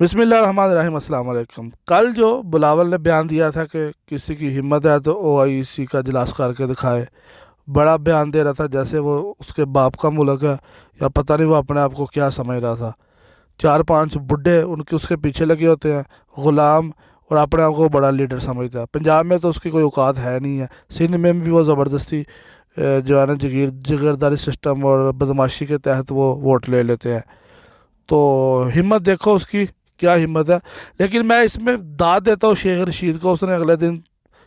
بسم اللہ الرحمن الرحیم، السلام علیکم۔ کل جو بلاول نے بیان دیا تھا کہ کسی کی ہمت ہے تو او آئی سی کا اجلاس کر کے دکھائے، بڑا بیان دے رہا تھا جیسے وہ اس کے باپ کا ملک ہے، یا پتہ نہیں وہ اپنے آپ کو کیا سمجھ رہا تھا۔ چار پانچ بڈھے ان کے اس کے پیچھے لگے ہوتے ہیں، غلام، اور اپنے آپ کو بڑا لیڈر سمجھتا ہے۔ پنجاب میں تو اس کی کوئی اوقات ہے نہیں ہے، سندھ میں بھی وہ زبردستی جو ہے نا جگیرداری سسٹم اور بدماشی کے تحت وہ ووٹ لے لیتے ہیں۔ تو ہمت دیکھو اس کی، کیا ہمت ہے۔ لیکن میں اس میں داد دیتا ہوں شیخ رشید کو، اس نے اگلے دن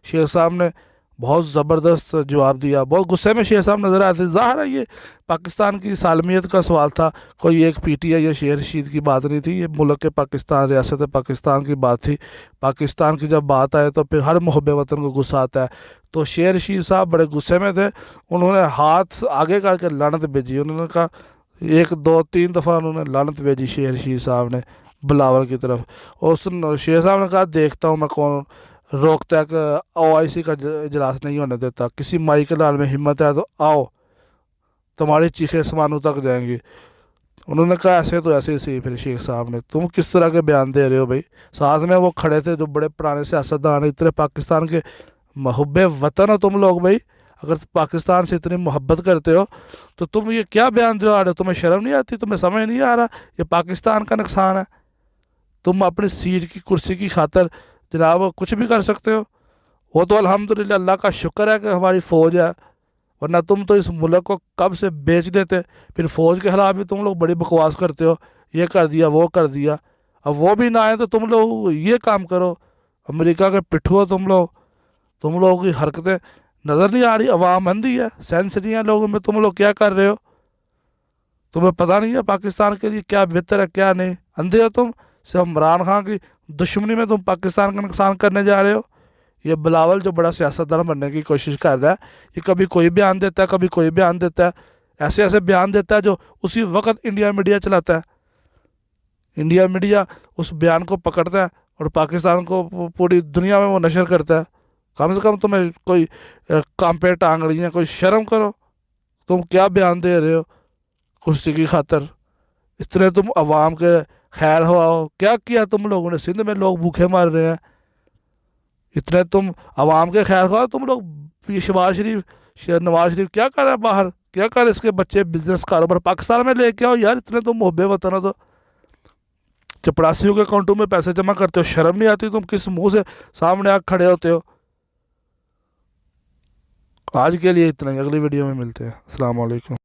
شیخ صاحب نے بہت زبردست جواب دیا، بہت غصے میں شیخ صاحب نظر آتے۔ ظاہر ہے یہ پاکستان کی سالمیت کا سوال تھا، کوئی ایک پی ٹی آئی یا شیخ رشید کی بات نہیں تھی، یہ ملک کے پاکستان، ریاست پاکستان کی بات تھی۔ پاکستان کی جب بات آئے تو پھر ہر محب وطن کو غصہ آتا ہے۔ تو شیخ رشید صاحب بڑے غصے میں تھے، انہوں نے ہاتھ آگے کر کے لعنت بھیجی، انہوں نے کہا، ایک دو تین دفعہ انہوں نے لعنت بھیجی شیخ رشید صاحب نے بلاول کی طرف۔ اور شیخ صاحب نے کہا دیکھتا ہوں میں کون روکتا ہے کہ او آئی سی کا اجلاس نہیں ہونے دیتا، کسی مائی کے لال میں ہمت ہے تو آؤ، تمہاری چیخیں آسمانوں تک جائیں گی۔ انہوں نے کہا ایسے تو ایسے ہی سی۔ پھر شیخ صاحب نے، تم کس طرح کے بیان دے رہے ہو بھائی؟ ساتھ میں وہ کھڑے تھے جو بڑے پرانے سیاستدان، اتنے پاکستان کے محب وطن ہو تم لوگ بھائی، اگر پاکستان سے اتنی محبت کرتے ہو تو تم یہ کیا بیان دلا رہے ہو؟ تمہیں شرم نہیں آتی؟ تمہیں سمجھ نہیں آ رہا یہ پاکستان کا نقصان ہے؟ تم اپنی سیٹ کی کرسی کی خاطر جناب کچھ بھی کر سکتے ہو؟ وہ تو الحمدللہ اللہ کا شکر ہے کہ ہماری فوج ہے، ورنہ تم تو اس ملک کو کب سے بیچ دیتے۔ پھر فوج کے خلاف بھی تم لوگ بڑی بکواس کرتے ہو، یہ کر دیا وہ کر دیا۔ اب وہ بھی نہ آئے تو تم لوگ یہ کام کرو، امریکہ کے پٹھو ہو تم لوگوں کی حرکتیں نظر نہیں آ رہی؟ عوام اندھی ہے، سینس نہیں ہے لوگوں میں، تم لوگ کیا کر رہے ہو؟ تمہیں پتہ نہیں ہے پاکستان کے لیے کیا بہتر ہے کیا نہیں؟ اندھے ہو تم؟ صرف عمران خان کی دشمنی میں تم پاکستان کا نقصان کرنے جا رہے ہو۔ یہ بلاول جو بڑا سیاستدان بننے کی کوشش کر رہا ہے، یہ کبھی کوئی بیان دیتا ہے، کبھی کوئی بیان دیتا ہے، ایسے ایسے بیان دیتا ہے جو اسی وقت انڈیا میڈیا چلاتا ہے۔ انڈیا میڈیا اس بیان کو پکڑتا ہے اور پاکستان کو پوری دنیا میں وہ نشر کرتا ہے۔ کم سے کم تمہیں کوئی کام پہ ٹانگ رہی ہیں، کوئی شرم کرو۔ تم کیا بیان دے رہے ہو کرسی کی خاطر؟ اس طرح تم عوام کے خیر ہوا ہو کیا کیا تم لوگوں نے؟ سندھ میں لوگ بھوکے مر رہے ہیں، اتنے تم عوام کے خیر خواہ؟ تم لوگ یہ نواز شریف کیا کر رہا ہے باہر؟ کیا کر اس کے بچے بزنس کاروبار پاکستان میں لے کے آؤ یار، اتنے تم محب وطن ہو تو چپڑاسیوں کے اکاؤنٹوں میں پیسے جمع کرتے ہو، شرم نہیں آتی؟ تم کس منہ سے سامنے آ کھڑے ہوتے ہو؟ آج کے لیے اتنا ہی، اگلی ویڈیو میں ملتے ہیں، السلام علیکم۔